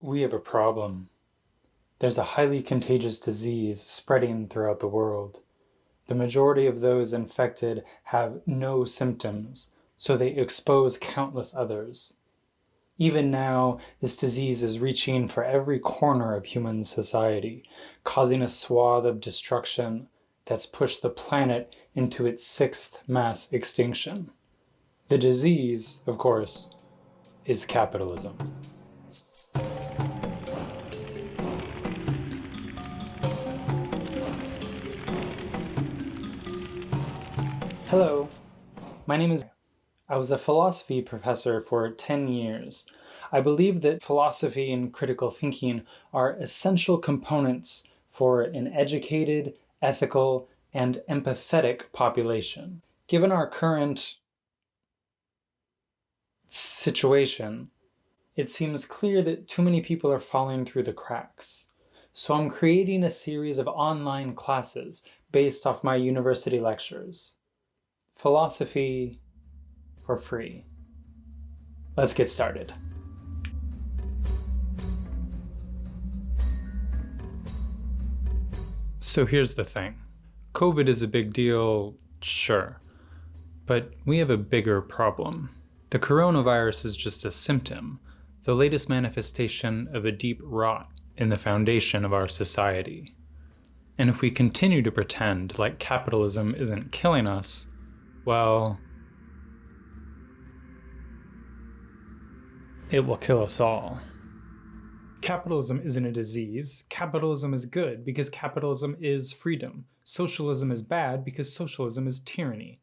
We have a problem. There's a highly contagious disease spreading throughout the world. The majority of those infected have no symptoms, so they expose countless others. Even now, this disease is reaching for every corner of human society, causing a swath of destruction that's pushed the planet into its sixth mass extinction. The disease, of course, is capitalism. Hello, my name is. I was a philosophy professor for 10 years. I believe that philosophy and critical thinking are essential components for an educated, ethical, and empathetic population. Given our current situation, it seems clear that too many people are falling through the cracks. So I'm creating a series of online classes based off my university lectures. Philosophy for free. Let's get started. So here's the thing. COVID is a big deal, sure. But we have a bigger problem. The coronavirus is just a symptom, the latest manifestation of a deep rot in the foundation of our society. And if we continue to pretend like capitalism isn't killing us, well, it will kill us all. Capitalism isn't a disease. Capitalism is good because capitalism is freedom. Socialism is bad because socialism is tyranny.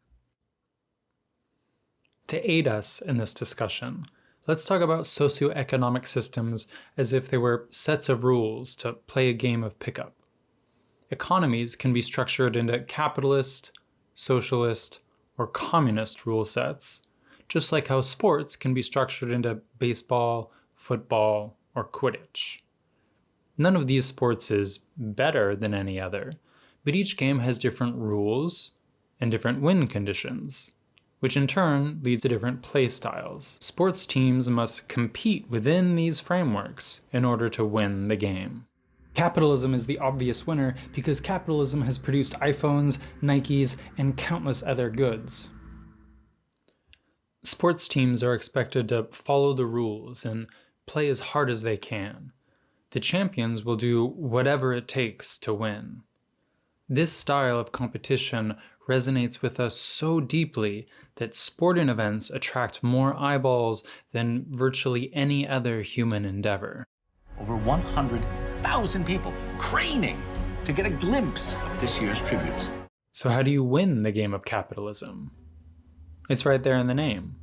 To aid us in this discussion, let's talk about socioeconomic systems as if they were sets of rules to play a game of pickup. Economies can be structured into capitalist, socialist, or communist rule sets, just like how sports can be structured into baseball, football, or Quidditch. None of these sports is better than any other, but each game has different rules and different win conditions, which in turn leads to different play styles. Sports teams must compete within these frameworks in order to win the game. Capitalism is the obvious winner because capitalism has produced iPhones, Nikes, and countless other goods. Sports teams are expected to follow the rules and play as hard as they can. The champions will do whatever it takes to win. This style of competition resonates with us so deeply that sporting events attract more eyeballs than virtually any other human endeavor. Over 100,000 people craning to get a glimpse of this year's tributes. So how do you win the game of capitalism? It's right there in the name.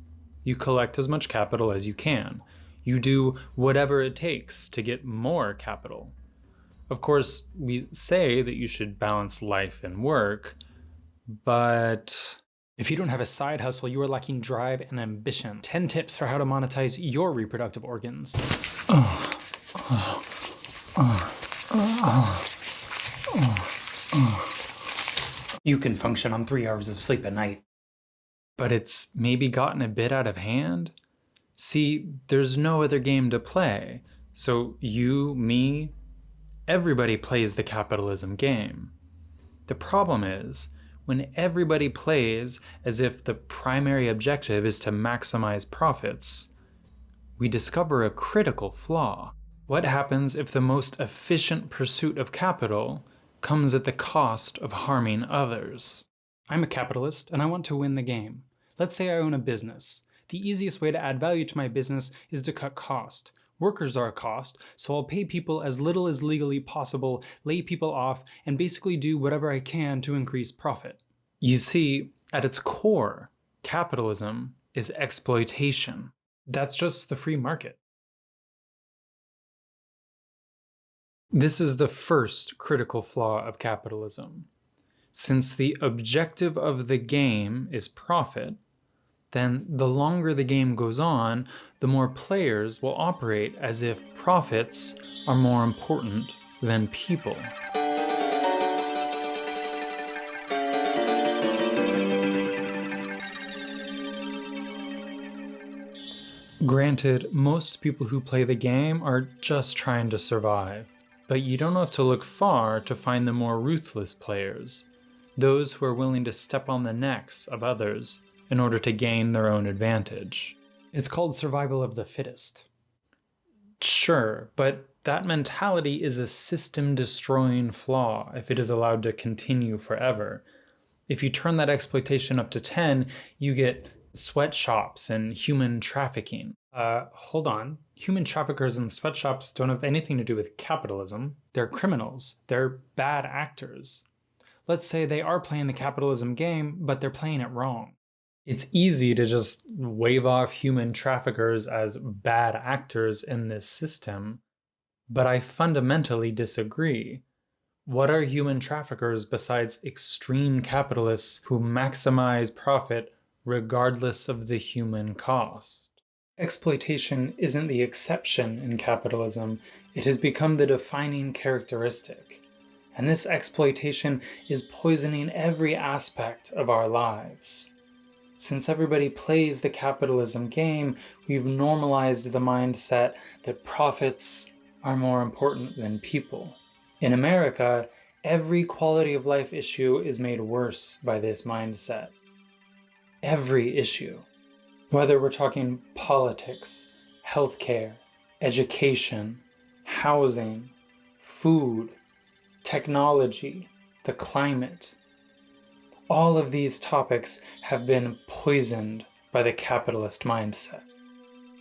You collect as much capital as you can. You do whatever it takes to get more capital. Of course, we say that you should balance life and work, but if you don't have a side hustle, you are lacking drive and ambition. 10 tips for how to monetize your reproductive organs. You can function on 3 hours of sleep a night. But it's maybe gotten a bit out of hand? See, there's no other game to play. So you, me, everybody plays the capitalism game. The problem is, when everybody plays as if the primary objective is to maximize profits, we discover a critical flaw. What happens if the most efficient pursuit of capital comes at the cost of harming others? I'm a capitalist and I want to win the game. Let's say I own a business. The easiest way to add value to my business is to cut cost. Workers are a cost, so I'll pay people as little as legally possible, lay people off, and basically do whatever I can to increase profit. You see, at its core, capitalism is exploitation. That's just the free market. This is the first critical flaw of capitalism. Since the objective of the game is profit, then the longer the game goes on, the more players will operate as if profits are more important than people. Granted, most people who play the game are just trying to survive, but you don't have to look far to find the more ruthless players, those who are willing to step on the necks of others in order to gain their own advantage. It's called survival of the fittest. Sure, but that mentality is a system-destroying flaw if it is allowed to continue forever. If you turn that exploitation up to 10, you get sweatshops and human trafficking. Hold on. Human traffickers and sweatshops don't have anything to do with capitalism. They're criminals. They're bad actors. Let's say they are playing the capitalism game, but they're playing it wrong. It's easy to just wave off human traffickers as bad actors in this system, but I fundamentally disagree. What are human traffickers besides extreme capitalists who maximize profit regardless of the human cost? Exploitation isn't the exception in capitalism, it has become the defining characteristic. And this exploitation is poisoning every aspect of our lives. Since everybody plays the capitalism game, we've normalized the mindset that profits are more important than people. In America, every quality of life issue is made worse by this mindset. Every issue. Whether we're talking politics, healthcare, education, housing, food, technology, the climate. All of these topics have been poisoned by the capitalist mindset.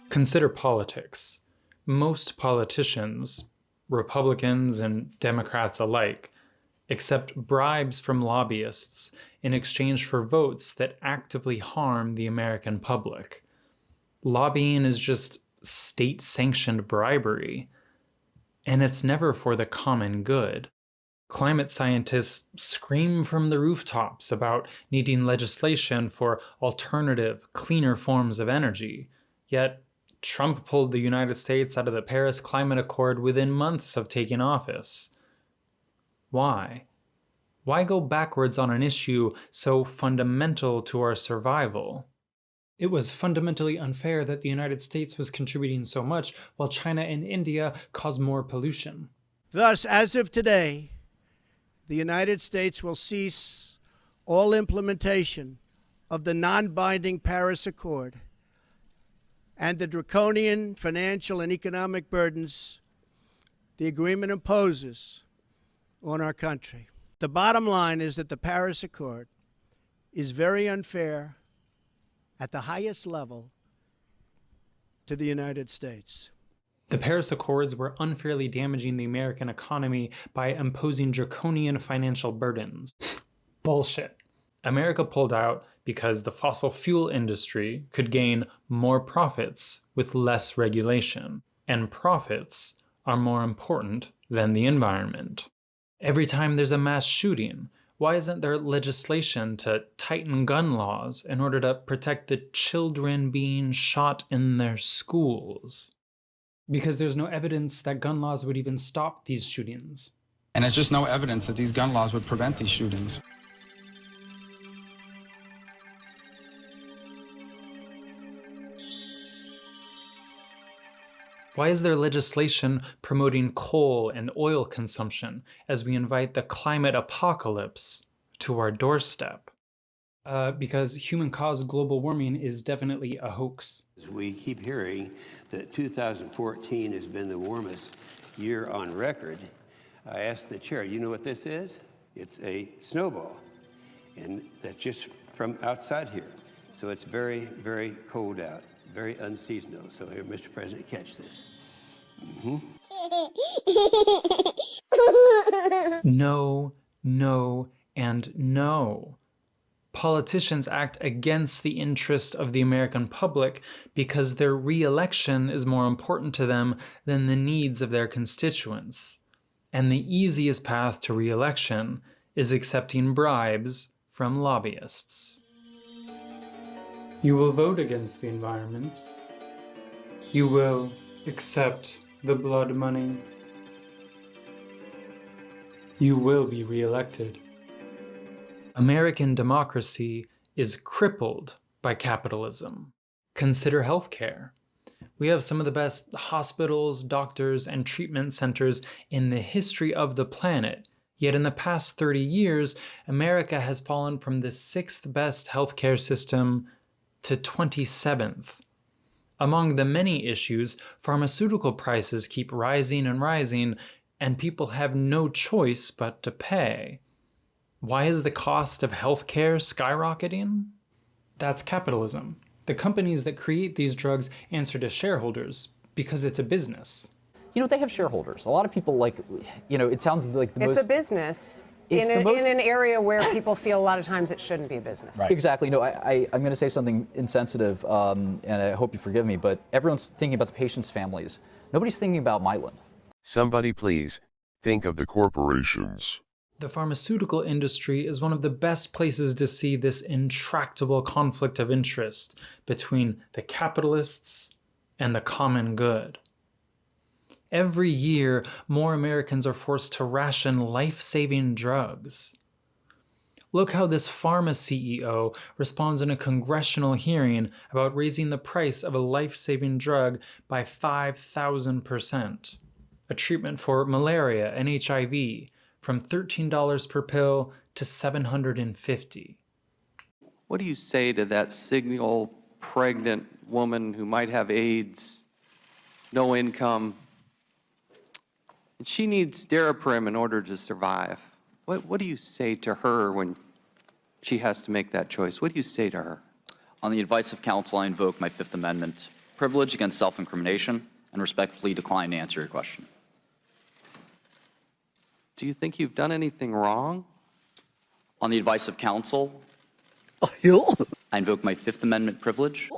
Consider politics. Most politicians, Republicans and Democrats alike, accept bribes from lobbyists in exchange for votes that actively harm the American public. Lobbying is just state-sanctioned bribery, and it's never for the common good. Climate scientists scream from the rooftops about needing legislation for alternative, cleaner forms of energy, yet Trump pulled the United States out of the Paris Climate Accord within months of taking office. Why? Why go backwards on an issue so fundamental to our survival? It was fundamentally unfair that the United States was contributing so much while China and India caused more pollution. Thus, as of today, the United States will cease all implementation of the non-binding Paris Accord and the draconian financial and economic burdens the agreement imposes on our country. The bottom line is that the Paris Accord is very unfair at the highest level to the United States. The Paris Accords were unfairly damaging the American economy by imposing draconian financial burdens. Bullshit. America pulled out because the fossil fuel industry could gain more profits with less regulation, and profits are more important than the environment. Every time there's a mass shooting, why isn't there legislation to tighten gun laws in order to protect the children being shot in their schools? Because there's no evidence that gun laws would even stop these shootings. And there's just no evidence that these gun laws would prevent these shootings. Why is there legislation promoting coal and oil consumption as we invite the climate apocalypse to our doorstep? Because human-caused global warming is definitely a hoax. We keep hearing that 2014 has been the warmest year on record. I asked the chair, you know what this is? It's a snowball, and that's just from outside here. So it's very, very cold out, very unseasonal. So here, Mr. President, catch this. No, no, and no. Politicians act against the interest of the American public because their re-election is more important to them than the needs of their constituents. And the easiest path to re-election is accepting bribes from lobbyists. You will vote against the environment. You will accept the blood money. You will be re-elected. American democracy is crippled by capitalism. Consider healthcare. We have some of the best hospitals, doctors, and treatment centers in the history of the planet. Yet in the past 30 years, America has fallen from the 6th best healthcare system to 27th. Among the many issues, pharmaceutical prices keep rising and rising, and people have no choice but to pay. Why is the cost of healthcare skyrocketing? That's capitalism. The companies that create these drugs answer to shareholders because it's a business. You know, they have shareholders. A lot of people it sounds like the most... It's a business in an area where people feel a lot of times it shouldn't be a business. Right. Exactly. No, I'm going to say something insensitive, and I hope you forgive me, but everyone's thinking about the patients' families. Nobody's thinking about Mylan. Somebody please, think of the corporations. The pharmaceutical industry is one of the best places to see this intractable conflict of interest between the capitalists and the common good. Every year, more Americans are forced to ration life-saving drugs. Look how this pharma CEO responds in a congressional hearing about raising the price of a life-saving drug by 5,000%. A treatment for malaria and HIV from $13 per pill to $750. What do you say to that single pregnant woman who might have AIDS, no income, and she needs Daraprim in order to survive? What do you say to her when she has to make that choice? What do you say to her? On the advice of counsel, I invoke my Fifth Amendment privilege against self-incrimination and respectfully decline to answer your question. Do you think you've done anything wrong? On the advice of counsel, I invoke my Fifth Amendment privilege.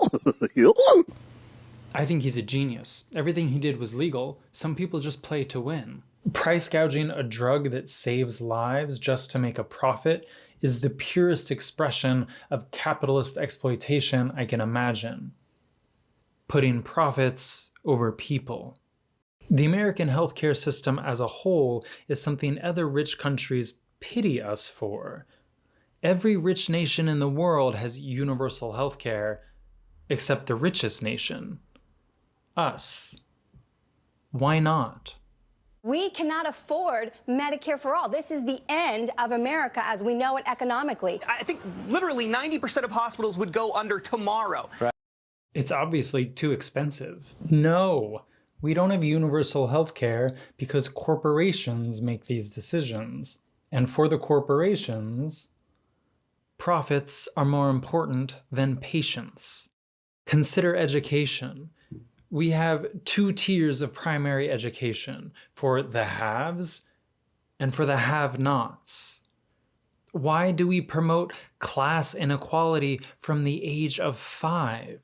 I think he's a genius. Everything he did was legal. Some people just play to win. Price gouging a drug that saves lives just to make a profit is the purest expression of capitalist exploitation I can imagine. Putting profits over people. The American healthcare system as a whole is something other rich countries pity us for. Every rich nation in the world has universal healthcare, except the richest nation. Us. Why not? We cannot afford Medicare for all. This is the end of America as we know it economically. I think literally 90% of hospitals would go under tomorrow. Right. It's obviously too expensive. No, we don't have universal health care because corporations make these decisions. And for the corporations, profits are more important than patients. Consider education. We have 2 tiers of primary education for the haves and for the have-nots. Why do we promote class inequality from the age of 5?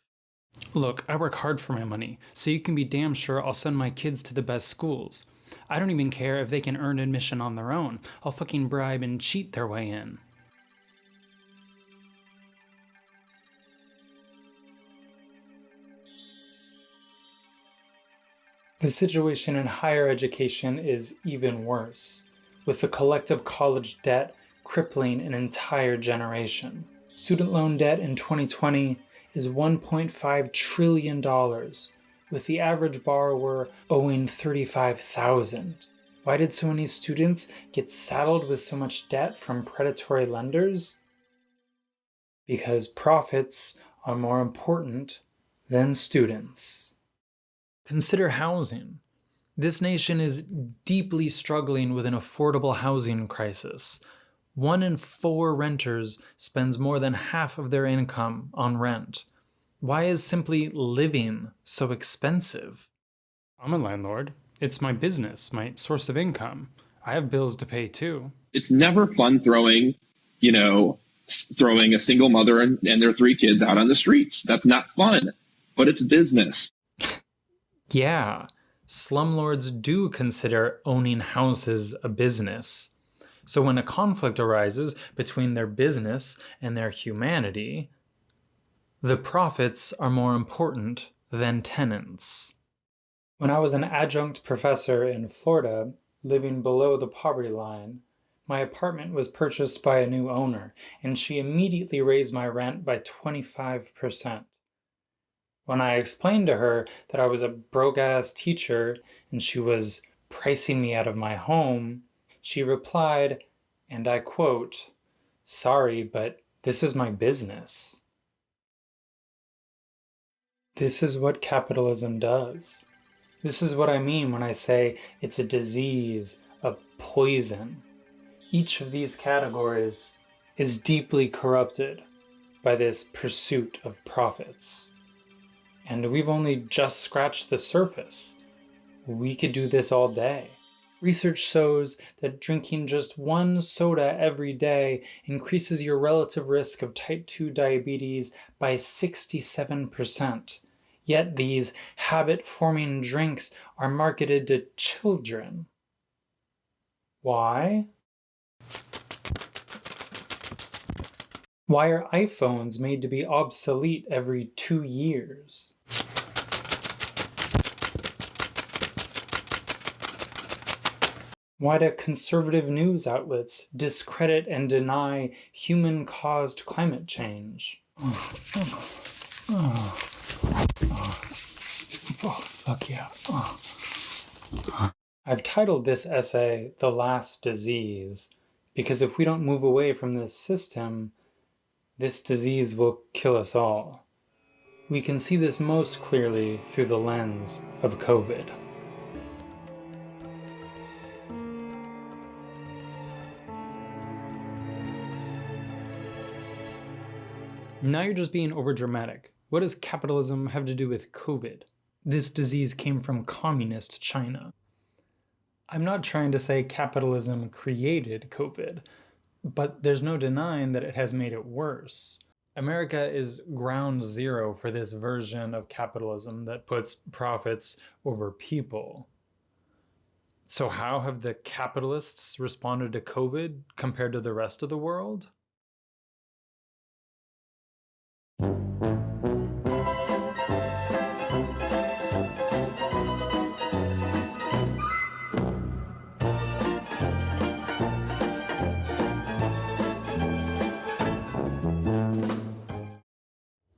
Look, I work hard for my money, so you can be damn sure I'll send my kids to the best schools. I don't even care if they can earn admission on their own. I'll fucking bribe and cheat their way in. The situation in higher education is even worse, with the collective college debt crippling an entire generation. Student loan debt in 2020 is $1.5 trillion, with the average borrower owing $35,000. Why did so many students get saddled with so much debt from predatory lenders? Because profits are more important than students. Consider housing. This nation is deeply struggling with an affordable housing crisis. 1 in 4 renters spends more than half of their income on rent. Why is simply living so expensive? I'm a landlord. It's my business, my source of income. I have bills to pay too. It's never fun throwing a single mother and their 3 kids out on the streets. That's not fun, but it's business. Yeah, slumlords do consider owning houses a business. So when a conflict arises between their business and their humanity, the profits are more important than tenants. When I was an adjunct professor in Florida, living below the poverty line, my apartment was purchased by a new owner, and she immediately raised my rent by 25%. When I explained to her that I was a broke-ass teacher and she was pricing me out of my home, she replied, and I quote, "Sorry, but this is my business." This is what capitalism does. This is what I mean when I say it's a disease, a poison. Each of these categories is deeply corrupted by this pursuit of profits. And we've only just scratched the surface. We could do this all day. Research shows that drinking just one soda every day increases your relative risk of type 2 diabetes by 67%. Yet these habit-forming drinks are marketed to children. Why? Why are iPhones made to be obsolete every 2 years? Why do conservative news outlets discredit and deny human-caused climate change? Oh, fuck yeah. I've titled this essay, "The Last Disease," because if we don't move away from this system, this disease will kill us all. We can see this most clearly through the lens of COVID. Now you're just being overdramatic. What does capitalism have to do with COVID? This disease came from communist China. I'm not trying to say capitalism created COVID, but there's no denying that it has made it worse. America is ground zero for this version of capitalism that puts profits over people. So how have the capitalists responded to COVID compared to the rest of the world?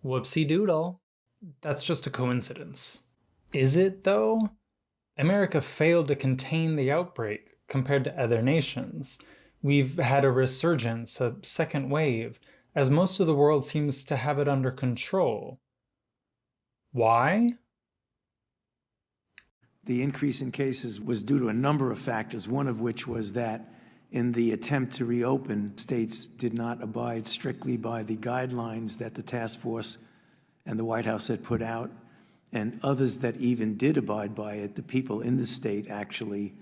Whoopsie doodle. That's just a coincidence. Is it, though? America failed to contain the outbreak compared to other nations. We've had a resurgence, a second wave, as most of the world seems to have it under control. Why? The increase in cases was due to a number of factors, one of which was that in the attempt to reopen, states did not abide strictly by the guidelines that the task force and the White House had put out, and others that even did abide by it, the people in the state actually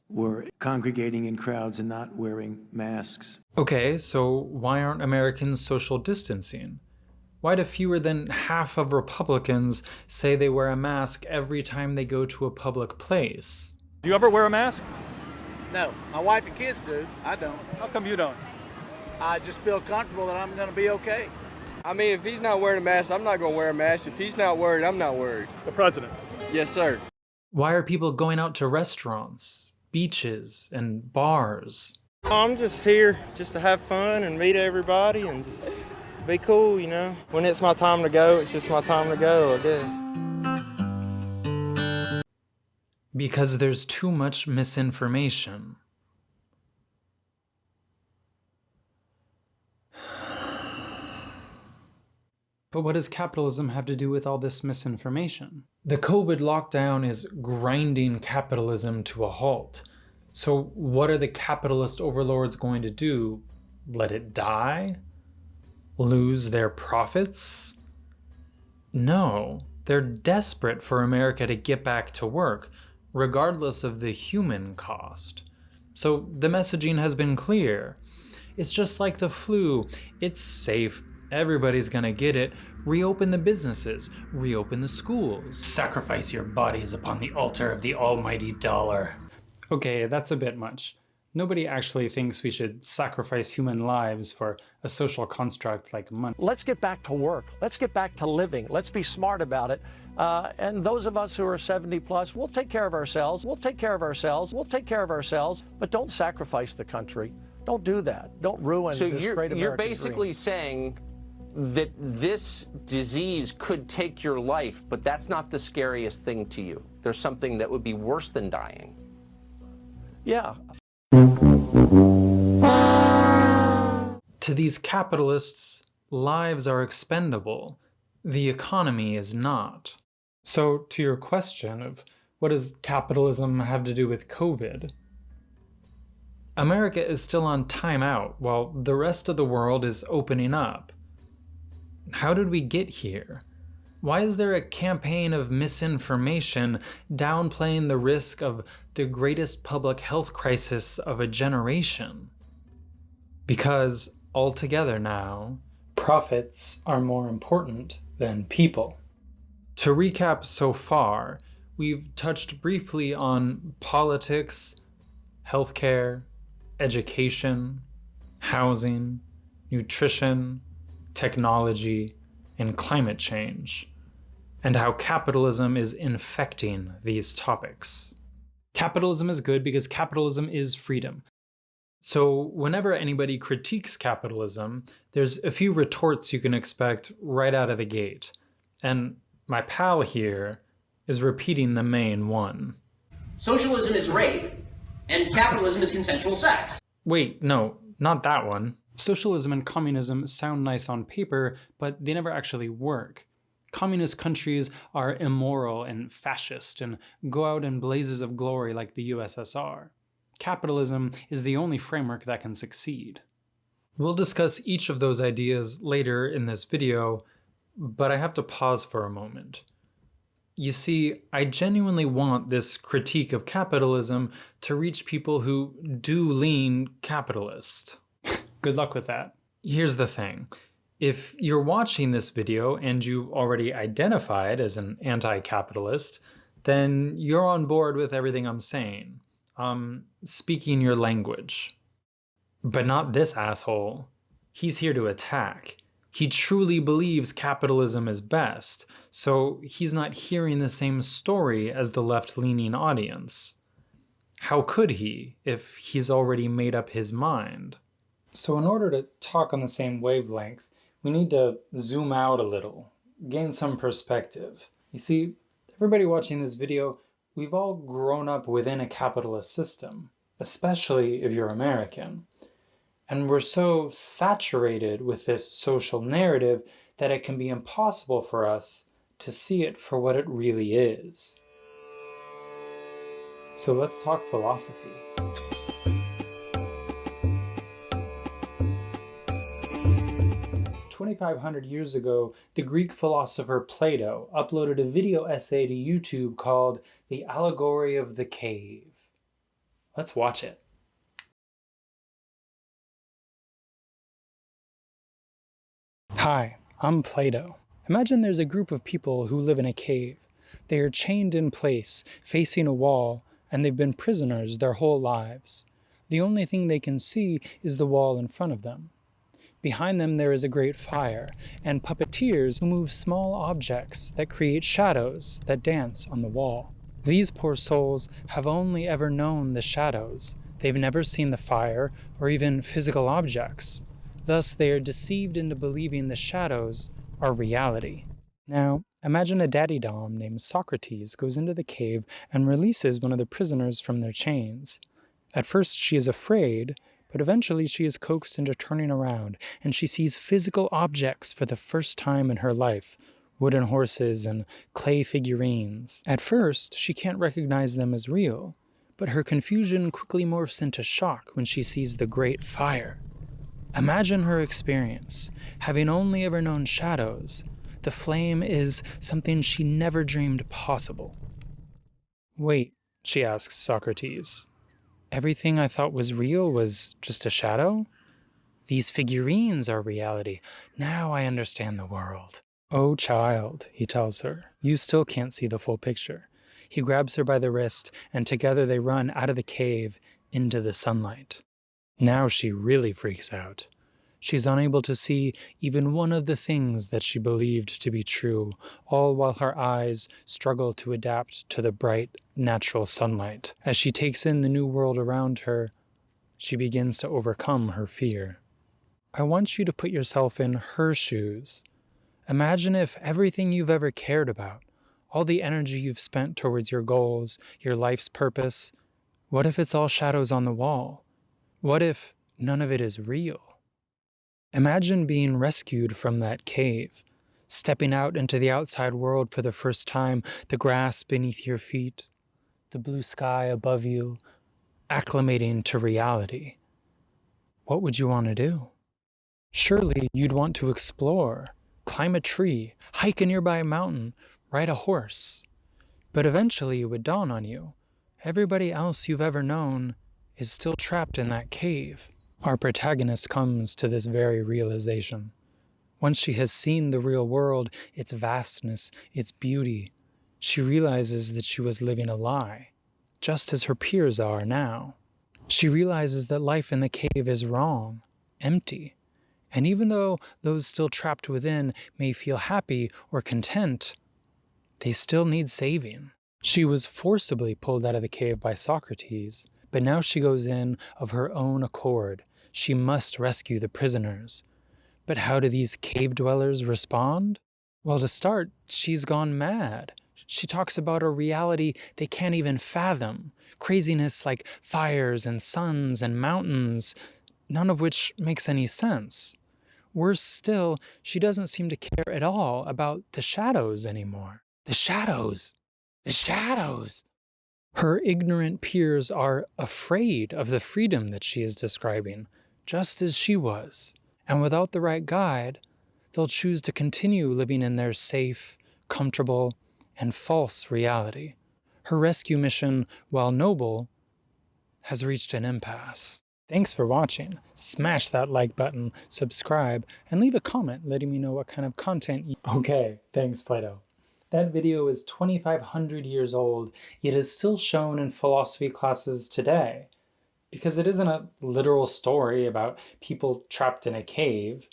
were congregating in crowds and not wearing masks. Okay, so why aren't Americans social distancing? Why do fewer than half of Republicans say they wear a mask every time they go to a public place? Do you ever wear a mask? No, my wife and kids do. I don't. How come you don't? I just feel comfortable that I'm going to be okay. I mean, if he's not wearing a mask, I'm not going to wear a mask. If he's not worried, I'm not worried. The president? Yes, sir. Why are people going out to restaurants, beaches, and bars? I'm just here just to have fun and meet everybody and just be cool, you know. When it's my time to go, it's just my time to go, I guess. Because there's too much misinformation. But what does capitalism have to do with all this misinformation? The COVID lockdown is grinding capitalism to a halt. So what are the capitalist overlords going to do? Let it die? Lose their profits? No, they're desperate for America to get back to work, regardless of the human cost. So the messaging has been clear. It's just like the flu. It's safe. Everybody's gonna get it. Reopen the businesses. Reopen the schools. Sacrifice your bodies upon the altar of the almighty dollar. Okay, that's a bit much. Nobody actually thinks we should sacrifice human lives for a social construct like money. Let's get back to work. Let's get back to living. Let's be smart about it. And those of us who are 70 plus, we'll take care of ourselves. We'll take care of ourselves. We'll take care of ourselves. But don't sacrifice the country. Don't do that. Don't ruin this great American dream. So you're basically saying that this disease could take your life, but that's not the scariest thing to you. There's something that would be worse than dying. Yeah. To these capitalists, lives are expendable. The economy is not. So, to your question of what does capitalism have to do with COVID? America is still on timeout while the rest of the world is opening up. How did we get here? Why is there a campaign of misinformation downplaying the risk of the greatest public health crisis of a generation? Because altogether now, profits are more important than people. To recap so far, we've touched briefly on politics, healthcare, education, housing, nutrition, technology, and climate change, and how capitalism is infecting these topics. Capitalism is good because capitalism is freedom. So whenever anybody critiques capitalism, there's a few retorts you can expect right out of the gate. And my pal here is repeating the main one. Socialism is rape, and capitalism is consensual sex. Wait, no, not that one. Socialism and communism sound nice on paper, but they never actually work. Communist countries are immoral and fascist and go out in blazes of glory like the USSR. Capitalism is the only framework that can succeed. We'll discuss each of those ideas later in this video, but I have to pause for a moment. You see, I genuinely want this critique of capitalism to reach people who do lean capitalist. Good luck with that. Here's the thing. If you're watching this video and you already identified as an anti-capitalist, then you're on board with everything I'm saying. Speaking your language. But not this asshole. He's here to attack. He truly believes capitalism is best, so he's not hearing the same story as the left-leaning audience. How could he, if he's already made up his mind? So in order to talk on the same wavelength, we need to zoom out a little, gain some perspective. You see, everybody watching this video, we've all grown up within a capitalist system, especially if you're American. And we're so saturated with this social narrative that it can be impossible for us to see it for what it really is. So let's talk philosophy. 2,500 years ago, the Greek philosopher Plato uploaded a video essay to YouTube called The Allegory of the Cave. Let's watch it. Hi, I'm Plato. Imagine there's a group of people who live in a cave. They are chained in place, facing a wall, and they've been prisoners their whole lives. The only thing they can see is the wall in front of them. Behind them there is a great fire, and puppeteers who move small objects that create shadows that dance on the wall. These poor souls have only ever known the shadows. They've never seen the fire or even physical objects. Thus, they are deceived into believing the shadows are reality. Now, imagine a daddy-dom named Socrates goes into the cave and releases one of the prisoners from their chains. At first, she is afraid, but eventually she is coaxed into turning around, and she sees physical objects for the first time in her life, wooden horses and clay figurines. At first, she can't recognize them as real, but her confusion quickly morphs into shock when she sees the great fire. Imagine her experience, having only ever known shadows. The flame is something she never dreamed possible. Wait, she asks Socrates. Everything I thought was real was just a shadow? These figurines are reality. Now I understand the world. Oh, child, he tells her, you still can't see the full picture. He grabs her by the wrist, and together they run out of the cave into the sunlight. Now she really freaks out. She's unable to see even one of the things that she believed to be true, all while her eyes struggle to adapt to the bright, natural sunlight. As she takes in the new world around her, she begins to overcome her fear. I want you to put yourself in her shoes. Imagine if everything you've ever cared about, all the energy you've spent towards your goals, your life's purpose, what if it's all shadows on the wall? What if none of it is real? Imagine being rescued from that cave, stepping out into the outside world for the first time, the grass beneath your feet, the blue sky above you, acclimating to reality. What would you want to do? Surely you'd want to explore, climb a tree, hike a nearby mountain, ride a horse. But eventually it would dawn on you, everybody else you've ever known is still trapped in that cave. Our protagonist comes to this very realization. Once she has seen the real world, its vastness, its beauty, she realizes that she was living a lie, just as her peers are now. She realizes that life in the cave is wrong, empty, and even though those still trapped within may feel happy or content, they still need saving. She was forcibly pulled out of the cave by Socrates, but now she goes in of her own accord. She must rescue the prisoners. But how do these cave dwellers respond? Well, to start, she's gone mad. She talks about a reality they can't even fathom, craziness like fires and suns and mountains, none of which makes any sense. Worse still, she doesn't seem to care at all about the shadows anymore. The shadows! The shadows! Her ignorant peers are afraid of the freedom that she is describing, just as she was. And without the right guide, they'll choose to continue living in their safe, comfortable, and false reality. Her rescue mission, while noble, has reached an impasse. Thanks for watching. Smash that like button, subscribe, and leave a comment letting me know what kind of content you... Okay, thanks, Plato. That video is 2,500 years old, yet is still shown in philosophy classes today. Because it isn't a literal story about people trapped in a cave.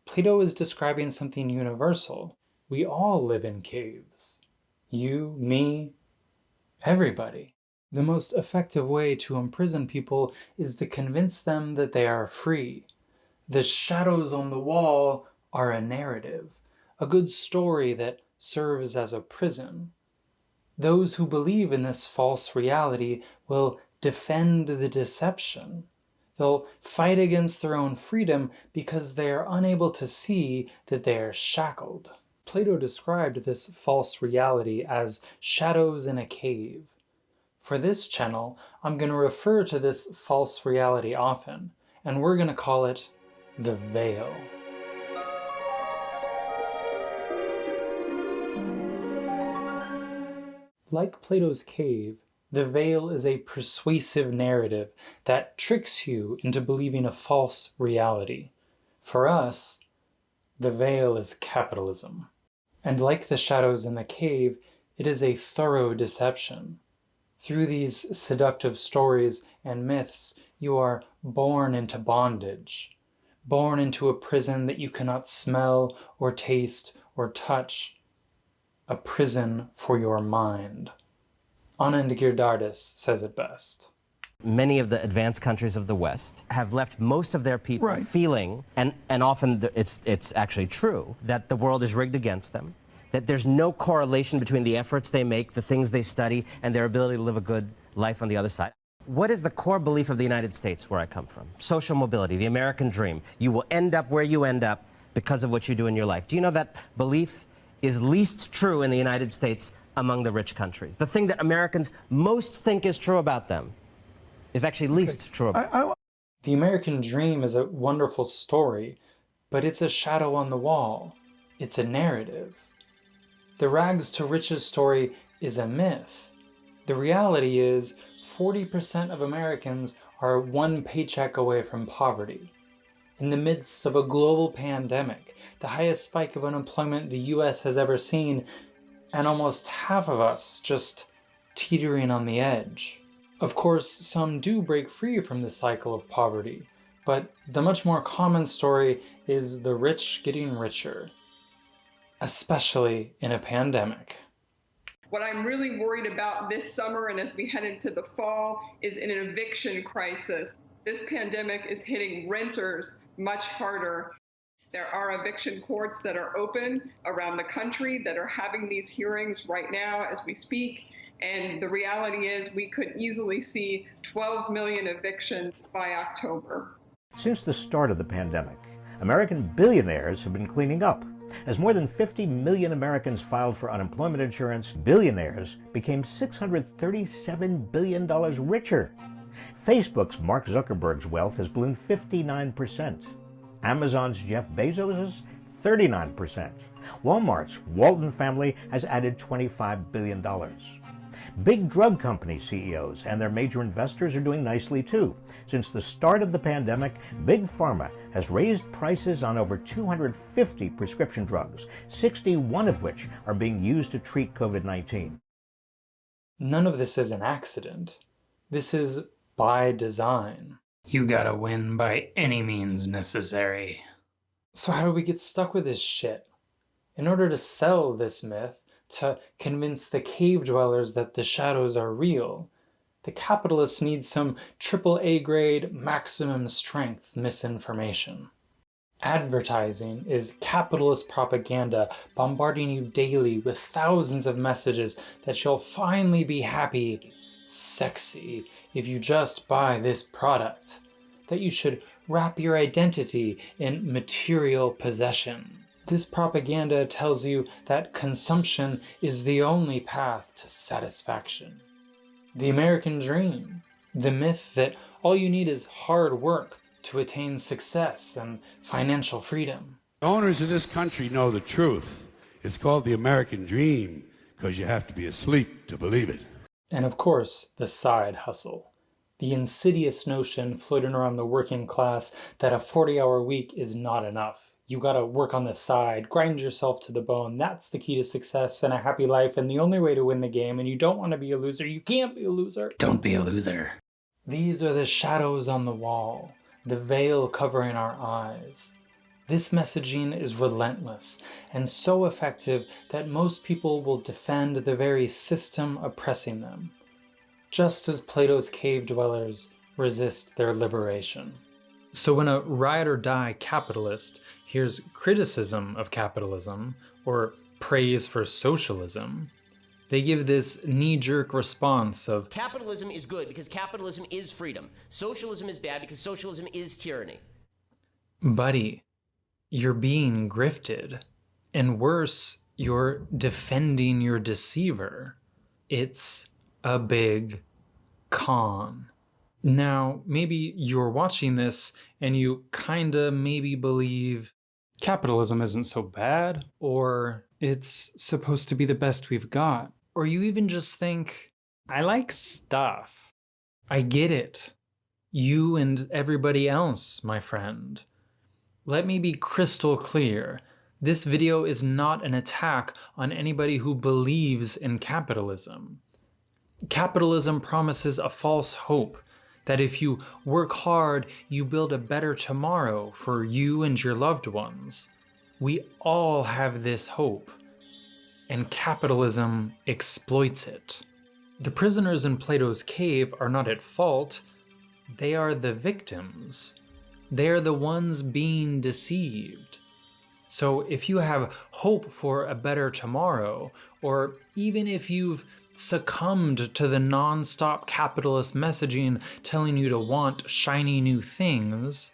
Plato is describing something universal. We all live in caves. You, me, everybody. The most effective way to imprison people is to convince them that they are free. The shadows on the wall are a narrative, a good story that serves as a prison. Those who believe in this false reality will defend the deception. They'll fight against their own freedom because they are unable to see that they are shackled. Plato described this false reality as shadows in a cave. For this channel, I'm going to refer to this false reality often, and we're going to call it the veil. Like Plato's cave, the veil is a persuasive narrative that tricks you into believing a false reality. For us, the veil is capitalism. And like the shadows in the cave, it is a thorough deception. Through these seductive stories and myths, you are born into bondage, born into a prison that you cannot smell or taste or touch, a prison for your mind. Anand Giridharadas says it best. Many of the advanced countries of the West have left most of their people feeling, and often it's actually true, that the world is rigged against them, that there's no correlation between the efforts they make, the things they study, and their ability to live a good life on the other side. What is the core belief of the United States, where I come from? Social mobility, the American dream. You will end up where you end up because of what you do in your life. Do you know that belief is least true in the United States among the rich countries? The thing that Americans most think is true about them is actually least true about them. The American dream is a wonderful story, but it's a shadow on the wall. It's a narrative. The rags to riches story is a myth. The reality is 40% of Americans are one paycheck away from poverty. In the midst of a global pandemic, the highest spike of unemployment the US has ever seen, and almost half of us just teetering on the edge. Of course, some do break free from the cycle of poverty, but the much more common story is the rich getting richer, especially in a pandemic. What I'm really worried about this summer and as we head into the fall is an eviction crisis. This pandemic is hitting renters much harder. There are eviction courts that are open around the country that are having these hearings right now as we speak. And the reality is we could easily see 12 million evictions by October. Since the start of the pandemic, American billionaires have been cleaning up. As more than 50 million Americans filed for unemployment insurance, billionaires became $637 billion richer. Facebook's Mark Zuckerberg's wealth has ballooned 59%. Amazon's Jeff Bezos's 39%. Walmart's Walton family has added $25 billion. Big drug company CEOs and their major investors are doing nicely too. Since the start of the pandemic, Big Pharma has raised prices on over 250 prescription drugs, 61 of which are being used to treat COVID-19. None of this is an accident. This is by design. You gotta win by any means necessary. So how do we get stuck with this shit? In order to sell this myth, to convince the cave dwellers that the shadows are real, the capitalists need some AAA grade, maximum strength misinformation. Advertising is capitalist propaganda bombarding you daily with thousands of messages that you'll finally be happy, sexy, if you just buy this product, that you should wrap your identity in material possession. This propaganda tells you that consumption is the only path to satisfaction. The American dream, the myth that all you need is hard work to attain success and financial freedom. The owners of this country know the truth. It's called the American dream because you have to be asleep to believe it. And of course, the side hustle. The insidious notion floating around the working class that a 40-hour week is not enough. You gotta work on the side, grind yourself to the bone. That's the key to success and a happy life and the only way to win the game. And you don't want to be a loser. You can't be a loser. Don't be a loser. These are the shadows on the wall, the veil covering our eyes. This messaging is relentless and so effective that most people will defend the very system oppressing them, just as Plato's cave dwellers resist their liberation. So when a ride-or-die capitalist hears criticism of capitalism or praise for socialism, they give this knee-jerk response of, capitalism is good because capitalism is freedom. Socialism is bad because socialism is tyranny. buddy, you're being grifted. And worse, you're defending your deceiver. It's a big con. Now, maybe you're watching this and you kinda maybe believe capitalism isn't so bad, or it's supposed to be the best we've got. Or you even just think, I like stuff. I get it. You and everybody else, my friend. Let me be crystal clear. This video is not an attack on anybody who believes in capitalism. Capitalism promises a false hope that if you work hard, you build a better tomorrow for you and your loved ones. We all have this hope, and capitalism exploits it. The prisoners in Plato's cave are not at fault. They are the victims. They are the ones being deceived. So if you have hope for a better tomorrow, or even if you've succumbed to the non-stop capitalist messaging telling you to want shiny new things,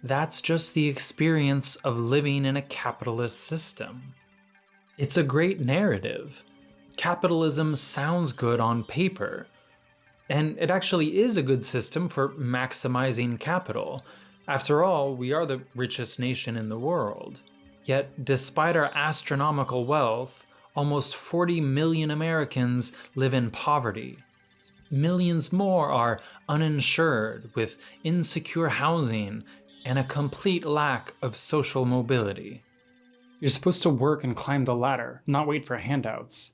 that's just the experience of living in a capitalist system. It's a great narrative. Capitalism sounds good on paper. And it actually is a good system for maximizing capital. After all, we are the richest nation in the world. Yet, despite our astronomical wealth, almost 40 million Americans live in poverty. Millions more are uninsured, with insecure housing and a complete lack of social mobility. You're supposed to work and climb the ladder, not wait for handouts.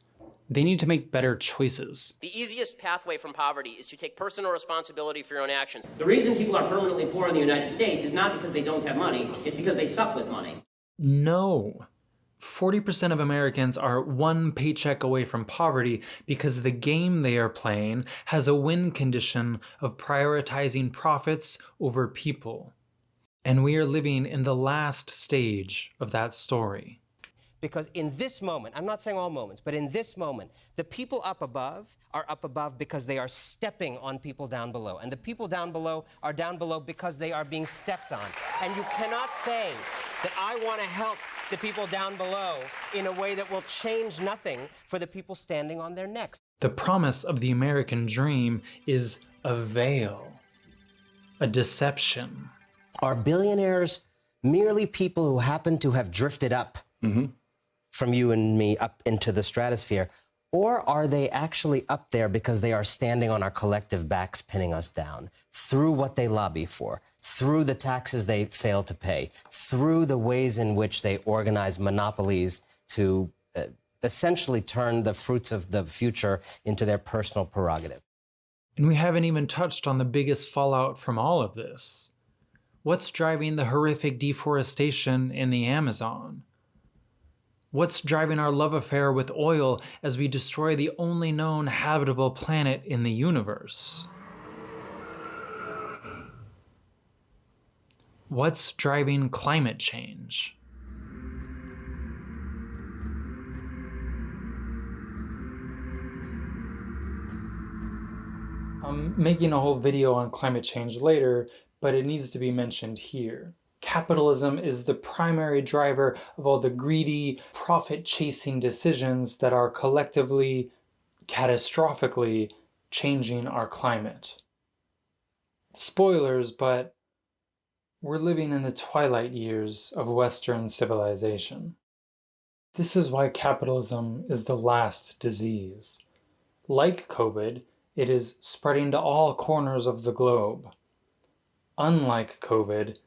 They need to make better choices. The easiest pathway from poverty is to take personal responsibility for your own actions. The reason people are permanently poor in the United States is not because they don't have money, it's because they suck with money. No. 40% of Americans are one paycheck away from poverty because the game they are playing has a win condition of prioritizing profits over people. And we are living in the last stage of that story. Because in this moment, I'm not saying all moments, but in this moment, the people up above are up above because they are stepping on people down below. And the people down below are down below because they are being stepped on. And you cannot say that I want to help the people down below in a way that will change nothing for the people standing on their necks. The promise of the American dream is a veil, a deception. Are billionaires merely people who happen to have drifted up from you and me up into the stratosphere? Or are they actually up there because they are standing on our collective backs, pinning us down through what they lobby for, through the taxes they fail to pay, through the ways in which they organize monopolies to essentially turn the fruits of the future into their personal prerogative? And we haven't even touched on the biggest fallout from all of this. What's driving the horrific deforestation in the Amazon? What's driving our love affair with oil as we destroy the only known habitable planet in the universe? What's driving climate change? I'm making a whole video on climate change later, but it needs to be mentioned here. Capitalism is the primary driver of all the greedy, profit-chasing decisions that are collectively, catastrophically changing our climate. Spoilers, but we're living in the twilight years of Western civilization. This is why capitalism is the last disease. Like COVID, it is spreading to all corners of the globe. Unlike COVID,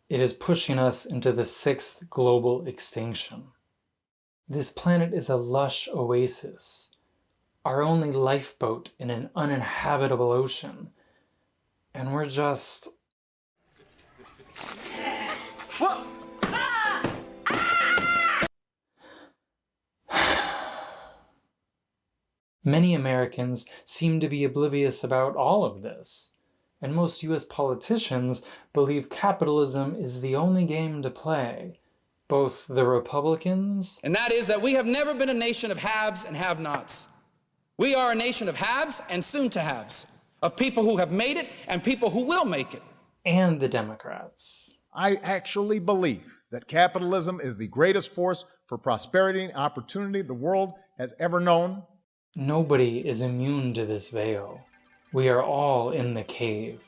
it is pushing us into the 6th global extinction. This planet is a lush oasis, our only lifeboat in an uninhabitable ocean, and we're just... Many Americans seem to be oblivious about all of this. And most US politicians believe capitalism is the only game to play. Both the Republicans... And that is that we have never been a nation of haves and have-nots. We are a nation of haves and soon-to-haves, of people who have made it and people who will make it. And the Democrats. I actually believe that capitalism is the greatest force for prosperity and opportunity the world has ever known. Nobody is immune to this veil. We are all in the cave,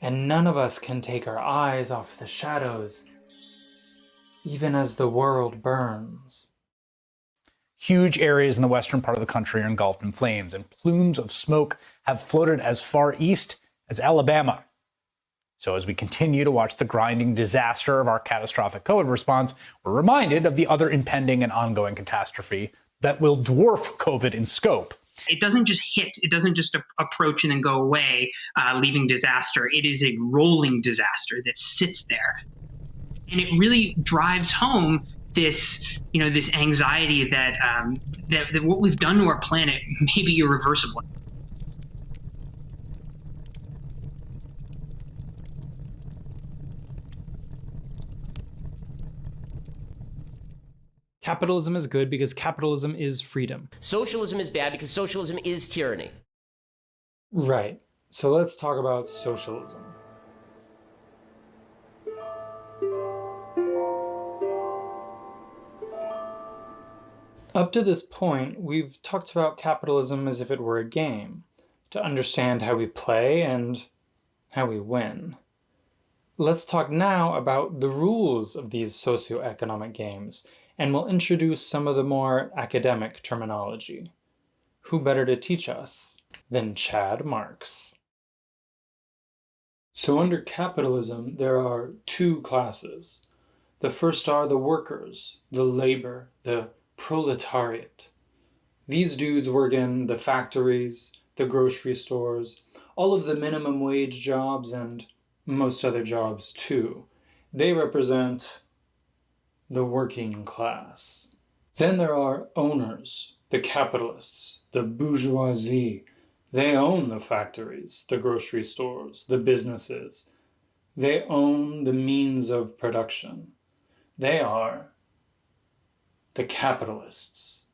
and none of us can take our eyes off the shadows, even as the world burns. Huge areas in the western part of the country are engulfed in flames, and plumes of smoke have floated as far east as Alabama. So as we continue to watch the grinding disaster of our catastrophic COVID response, we're reminded of the other impending and ongoing catastrophe that will dwarf COVID in scope. It doesn't just hit, it doesn't just approach and then go away, leaving disaster. It is a rolling disaster that sits there. And it really drives home this, this anxiety that, that what we've done to our planet may be irreversible. Capitalism is good because capitalism is freedom. Socialism is bad because socialism is tyranny. Right. So let's talk about socialism. Up to this point, we've talked about capitalism as if it were a game, to understand how we play and how we win. Let's talk now about the rules of these socioeconomic games, and we'll introduce some of the more academic terminology. Who better to teach us than Chad Marks? So under capitalism, there are two classes. The first are the workers, the labor, the proletariat. These dudes work in the factories, the grocery stores, all of the minimum wage jobs, and most other jobs too. They represent the working class. Then there are owners, the capitalists, the bourgeoisie. They own the factories, the grocery stores, the businesses. They own the means of production. They are the capitalists.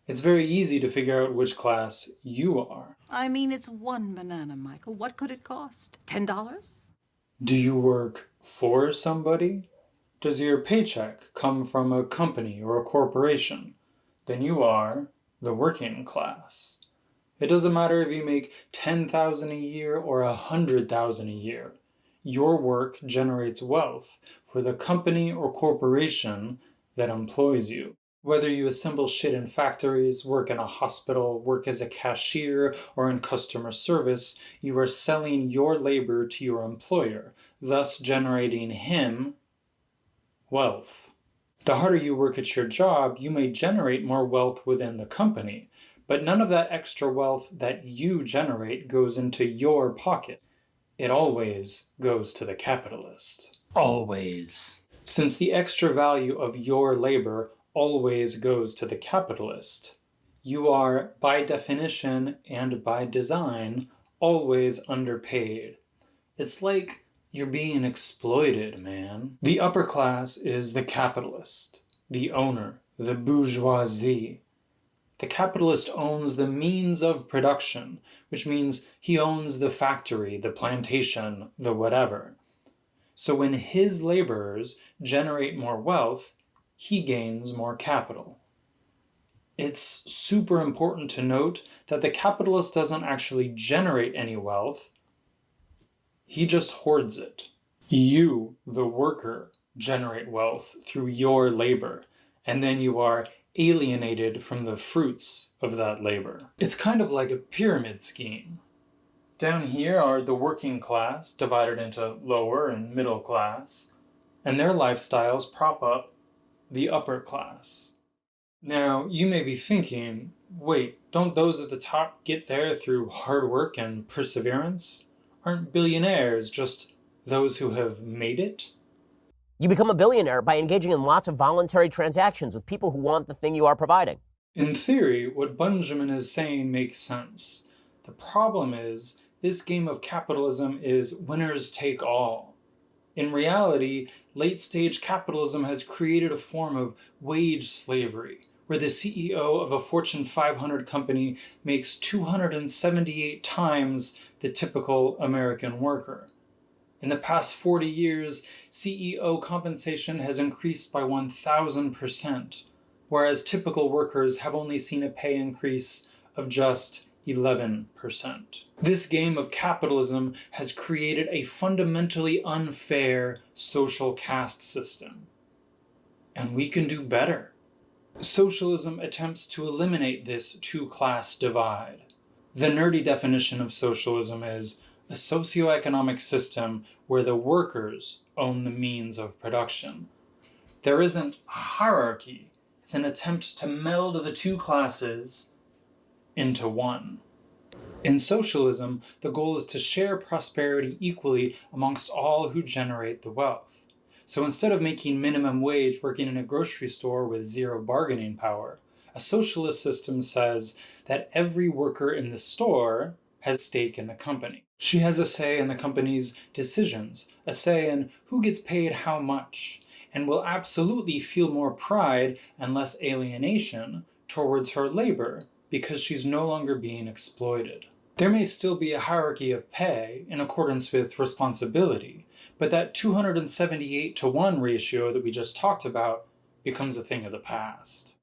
It's very easy to figure out which class you are. I mean, it's one banana, Michael. What could it cost? $10? Do you work for somebody? Does your paycheck come from a company or a corporation? Then you are the working class. It doesn't matter if you make $10,000 a year or $100,000 a year. Your work generates wealth for the company or corporation that employs you. Whether you assemble shit in factories, work in a hospital, work as a cashier, or in customer service, you are selling your labor to your employer, thus generating him wealth. The harder you work at your job, you may generate more wealth within the company, but none of that extra wealth that you generate goes into your pocket. It always goes to the capitalist. Always. Since the extra value of your labor always goes to the capitalist, you are, by definition and by design, always underpaid. It's like you're being exploited, man. The upper class is the capitalist, the owner, the bourgeoisie. The capitalist owns the means of production, which means he owns the factory, the plantation, the whatever. So when his laborers generate more wealth, he gains more capital. It's super important to note that the capitalist doesn't actually generate any wealth. He just hoards it. You, the worker, generate wealth through your labor, and then you are alienated from the fruits of that labor. It's kind of like a pyramid scheme. Down here are the working class, divided into lower and middle class, and their lifestyles prop up the upper class. Now, you may be thinking, wait, don't those at the top get there through hard work and perseverance? Aren't billionaires just those who have made it? You become a billionaire by engaging in lots of voluntary transactions with people who want the thing you are providing. In theory, what Benjamin is saying makes sense. The problem is, this game of capitalism is winners take all. In reality, late-stage capitalism has created a form of wage slavery, where the CEO of a Fortune 500 company makes 278 times the typical American worker. In the past 40 years, CEO compensation has increased by 1,000%, whereas typical workers have only seen a pay increase of just 11%. This game of capitalism has created a fundamentally unfair social caste system. And we can do better. Socialism attempts to eliminate this two-class divide. The nerdy definition of socialism is a socioeconomic system where the workers own the means of production. There isn't a hierarchy. It's an attempt to meld the two classes into one. In socialism, the goal is to share prosperity equally amongst all who generate the wealth. So instead of making minimum wage working in a grocery store with zero bargaining power, a socialist system says that every worker in the store has stake in the company. She has a say in the company's decisions, a say in who gets paid how much, and will absolutely feel more pride and less alienation towards her labor because she's no longer being exploited. There may still be a hierarchy of pay in accordance with responsibility, but that 278-to-1 ratio that we just talked about becomes a thing of the past.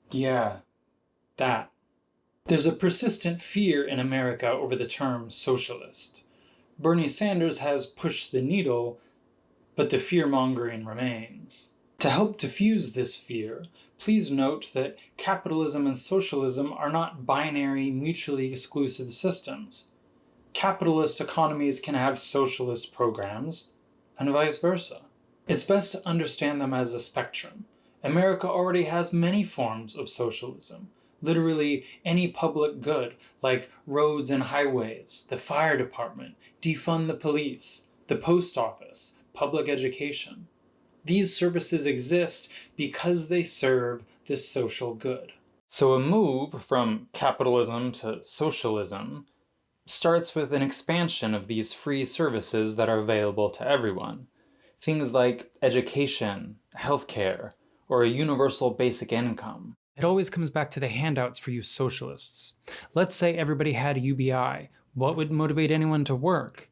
Yeah, that. There's a persistent fear in America over the term socialist. Bernie Sanders has pushed the needle, but the fear-mongering remains. To help diffuse this fear, please note that capitalism and socialism are not binary, mutually exclusive systems. Capitalist economies can have socialist programs, and vice versa. It's best to understand them as a spectrum. America already has many forms of socialism. Literally any public good, like roads and highways, the fire department, defund the police, the post office, public education. These services exist because they serve the social good. So a move from capitalism to socialism starts with an expansion of these free services that are available to everyone. Things like education, healthcare, or a universal basic income. It always comes back to the handouts for you socialists. Let's say everybody had a UBI. What would motivate anyone to work?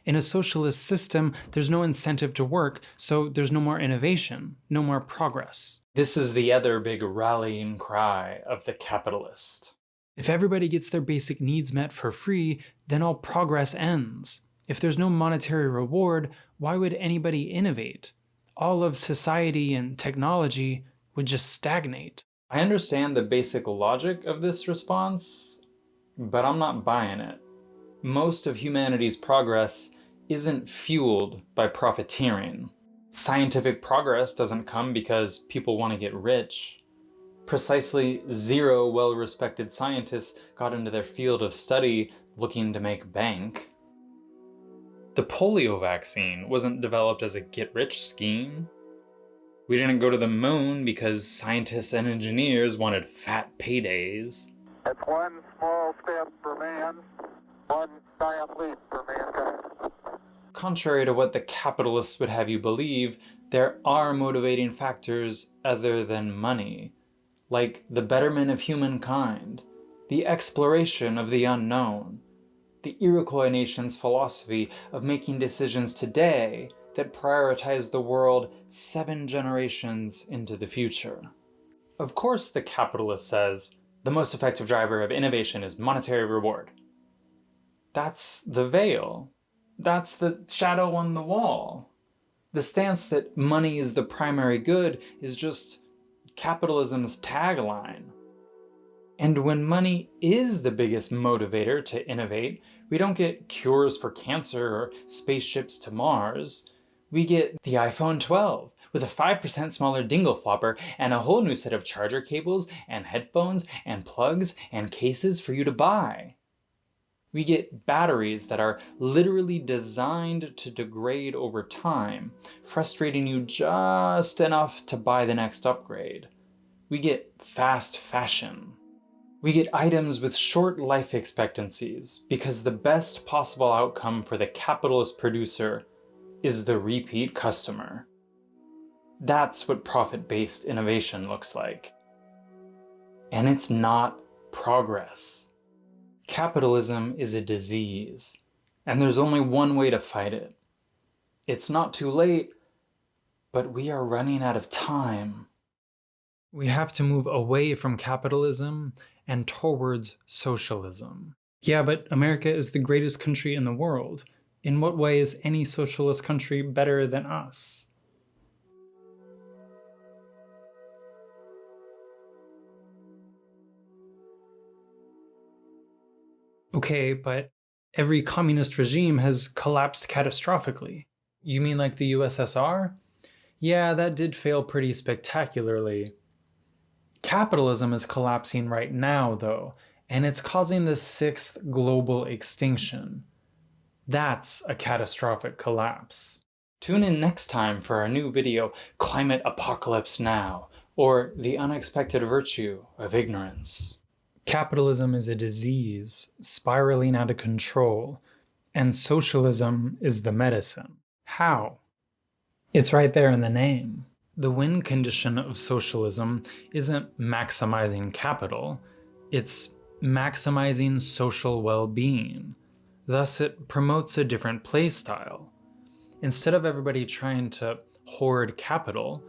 In a socialist system, there's no incentive to work, so there's no more innovation, no more progress. This is the other big rallying cry of the capitalist. If everybody gets their basic needs met for free, then all progress ends. If there's no monetary reward, why would anybody innovate? All of society and technology would just stagnate. I understand the basic logic of this response, but I'm not buying it. Most of humanity's progress isn't fueled by profiteering. Scientific progress doesn't come because people want to get rich. Precisely 0 well-respected scientists got into their field of study looking to make bank. The polio vaccine wasn't developed as a get-rich scheme. We didn't go to the moon because scientists and engineers wanted fat paydays. It's one small step for man, one giant leap for mankind. Contrary to what the capitalists would have you believe, there are motivating factors other than money, like the betterment of humankind, the exploration of the unknown, the Iroquois nation's philosophy of making decisions today that prioritize the world 7 generations into the future. Of course, the capitalist says the most effective driver of innovation is monetary reward. That's the veil. That's the shadow on the wall. The stance that money is the primary good is just capitalism's tagline. And when money is the biggest motivator to innovate, we don't get cures for cancer or spaceships to Mars. We get the iPhone 12 with a 5% smaller dingle flopper and a whole new set of charger cables and headphones and plugs and cases for you to buy. We get batteries that are literally designed to degrade over time, frustrating you just enough to buy the next upgrade. We get fast fashion. We get items with short life expectancies because the best possible outcome for the capitalist producer is the repeat customer. That's what profit-based innovation looks like. And it's not progress. Capitalism is a disease, and there's only one way to fight it. It's not too late, but we are running out of time. We have to move away from capitalism and towards socialism. Yeah, but America is the greatest country in the world. In what way is any socialist country better than us? Okay, but every communist regime has collapsed catastrophically. You mean like the USSR? Yeah, that did fail pretty spectacularly. Capitalism is collapsing right now, though, and it's causing the 6th global extinction. That's a catastrophic collapse. Tune in next time for our new video, Climate Apocalypse Now, or The Unexpected Virtue of Ignorance. Capitalism is a disease, spiraling out of control, and socialism is the medicine. How? It's right there in the name. The win condition of socialism isn't maximizing capital, it's maximizing social well-being. Thus, it promotes a different play style. Instead of everybody trying to hoard capital,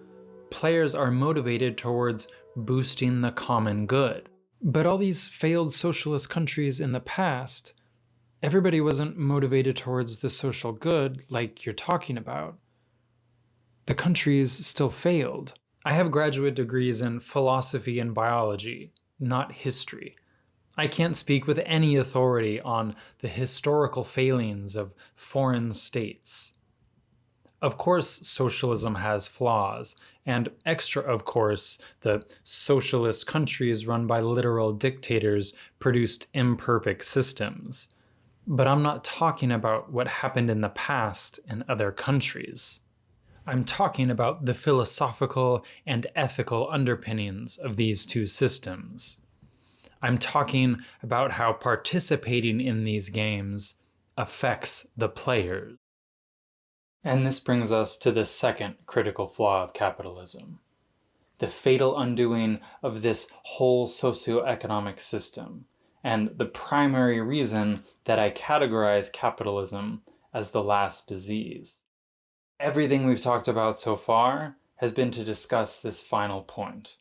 players are motivated towards boosting the common good. But all these failed socialist countries in the past, everybody wasn't motivated towards the social good like you're talking about. The countries still failed. I have graduate degrees in philosophy and biology, not history. I can't speak with any authority on the historical failings of foreign states. Of course, socialism has flaws, and extra of course, the socialist countries run by literal dictators produced imperfect systems. But I'm not talking about what happened in the past in other countries. I'm talking about the philosophical and ethical underpinnings of these two systems. I'm talking about how participating in these games affects the players. And this brings us to the second critical flaw of capitalism: the fatal undoing of this whole socioeconomic system, and the primary reason that I categorize capitalism as the last disease. Everything we've talked about so far has been to discuss this final point.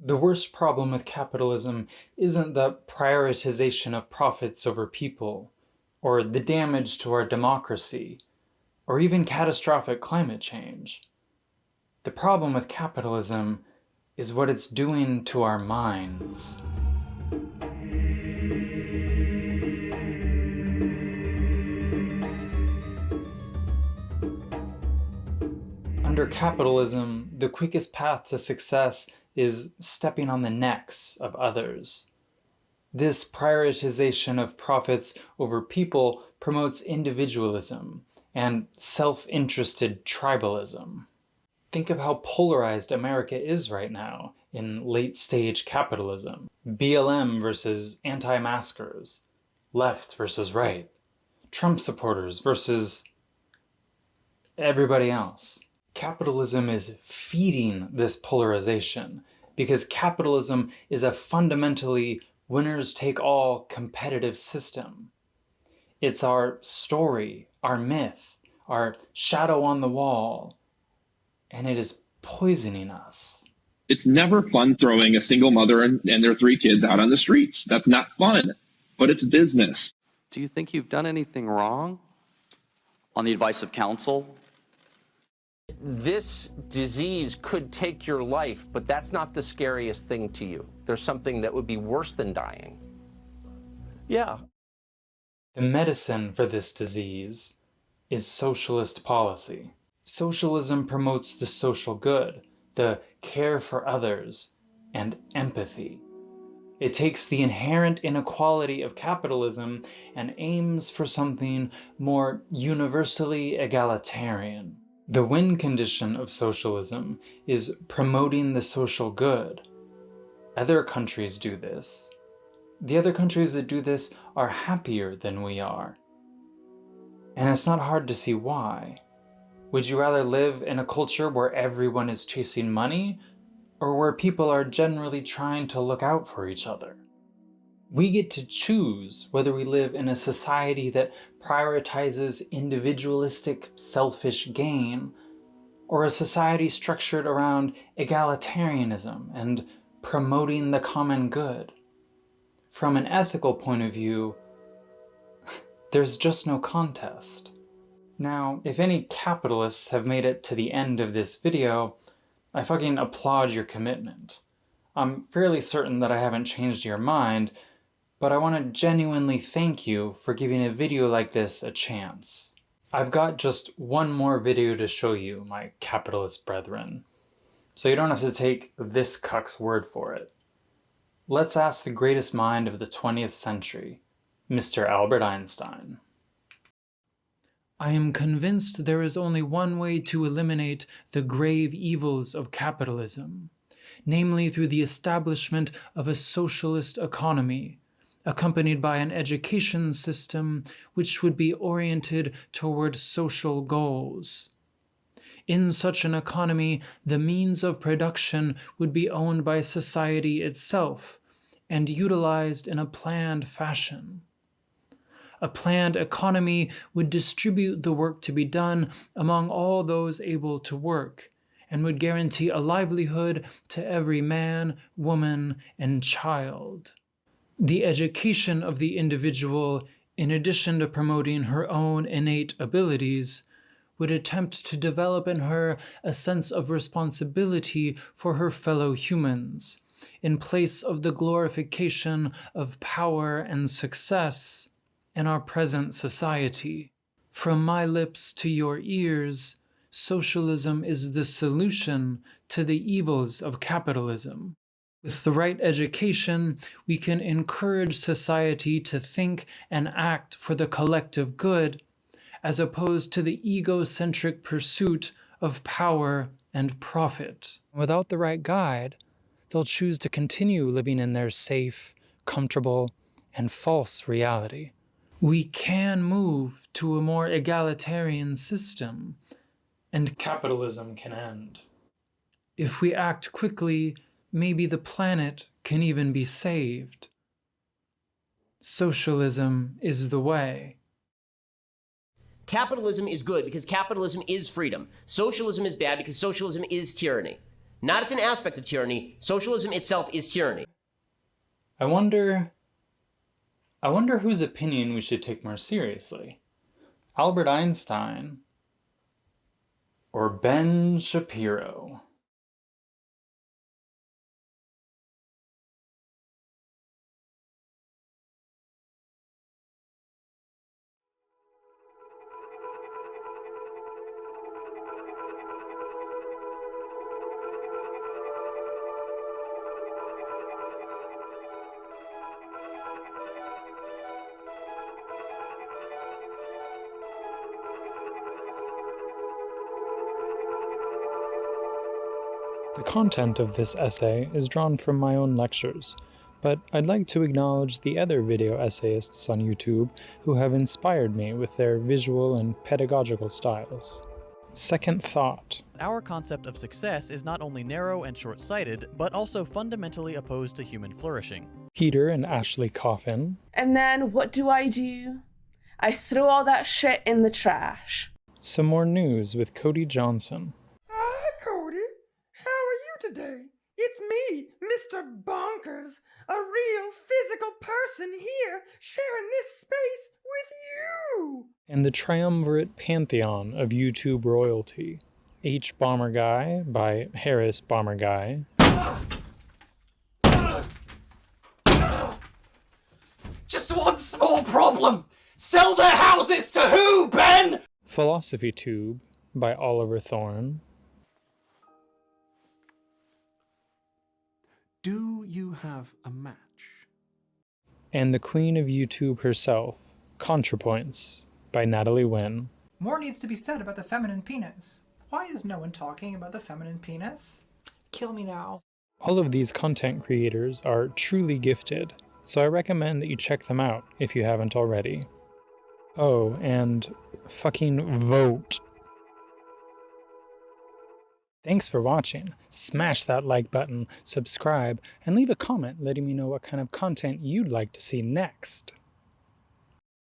The worst problem with capitalism isn't the prioritization of profits over people, or the damage to our democracy, or even catastrophic climate change. The problem with capitalism is what it's doing to our minds. Under capitalism, the quickest path to success is stepping on the necks of others. This prioritization of profits over people promotes individualism and self-interested tribalism. Think of how polarized America is right now in late-stage capitalism. BLM versus anti-maskers, left versus right, Trump supporters versus everybody else. Capitalism is feeding this polarization because capitalism is a fundamentally winners-take-all competitive system. It's our story, our myth, our shadow on the wall, and it is poisoning us. It's never fun throwing a single mother and their 3 kids out on the streets. That's not fun, but it's business. Do you think you've done anything wrong? On the advice of counsel? This disease could take your life, but that's not the scariest thing to you. There's something that would be worse than dying. Yeah. The medicine for this disease is socialist policy. Socialism promotes the social good, the care for others, and empathy. It takes the inherent inequality of capitalism and aims for something more universally egalitarian. The win condition of socialism is promoting the social good. Other countries do this. The other countries that do this are happier than we are. And it's not hard to see why. Would you rather live in a culture where everyone is chasing money, or where people are generally trying to look out for each other? We get to choose whether we live in a society that prioritizes individualistic, selfish gain, or a society structured around egalitarianism and promoting the common good. From an ethical point of view, there's just no contest. Now, if any capitalists have made it to the end of this video, I fucking applaud your commitment. I'm fairly certain that I haven't changed your mind, but I want to genuinely thank you for giving a video like this a chance. I've got just one more video to show you, my capitalist brethren, so you don't have to take this cuck's word for it. Let's ask the greatest mind of the 20th century, Mr. Albert Einstein. I am convinced there is only one way to eliminate the grave evils of capitalism, namely through the establishment of a socialist economy, accompanied by an education system which would be oriented toward social goals. In such an economy, the means of production would be owned by society itself and utilized in a planned fashion. A planned economy would distribute the work to be done among all those able to work, and would guarantee a livelihood to every man, woman, and child. The education of the individual, in addition to promoting her own innate abilities, would attempt to develop in her a sense of responsibility for her fellow humans, in place of the glorification of power and success in our present society. From my lips to your ears, socialism is the solution to the evils of capitalism. With the right education, we can encourage society to think and act for the collective good, as opposed to the egocentric pursuit of power and profit. Without the right guide, they'll choose to continue living in their safe, comfortable, and false reality. We can move to a more egalitarian system, and capitalism can end. If we act quickly, maybe the planet can even be saved. Socialism is the way. Capitalism is good because capitalism is freedom. Socialism is bad because socialism is tyranny. Not it's an aspect of tyranny. Socialism itself is tyranny. I wonder whose opinion we should take more seriously. Albert Einstein or Ben Shapiro? The content of this essay is drawn from my own lectures, but I'd like to acknowledge the other video essayists on YouTube who have inspired me with their visual and pedagogical styles. Second thought. Our concept of success is not only narrow and short-sighted, but also fundamentally opposed to human flourishing. Peter and Ashley Coffin. And then what do? I throw all that shit in the trash. Some more news with Cody Johnson. Hi, Cody. How are you today? It's me, Mr. Bonkers, a real physical person here, sharing this space with you. And the triumvirate pantheon of YouTube royalty. H. Bomber Guy by Harris Bomber Guy. Just one small problem! Sell their houses to who, Ben? Philosophy Tube by Oliver Thorne. Do you have a match? And the Queen of YouTube herself, ContraPoints by Natalie Wynn. More needs to be said about the feminine penis. Why is no one talking about the feminine penis? Kill me now. All of these content creators are truly gifted, so I recommend that you check them out if you haven't already. Oh, and fucking vote. Thanks for watching. Smash that like button, subscribe, and leave a comment letting me know what kind of content you'd like to see next.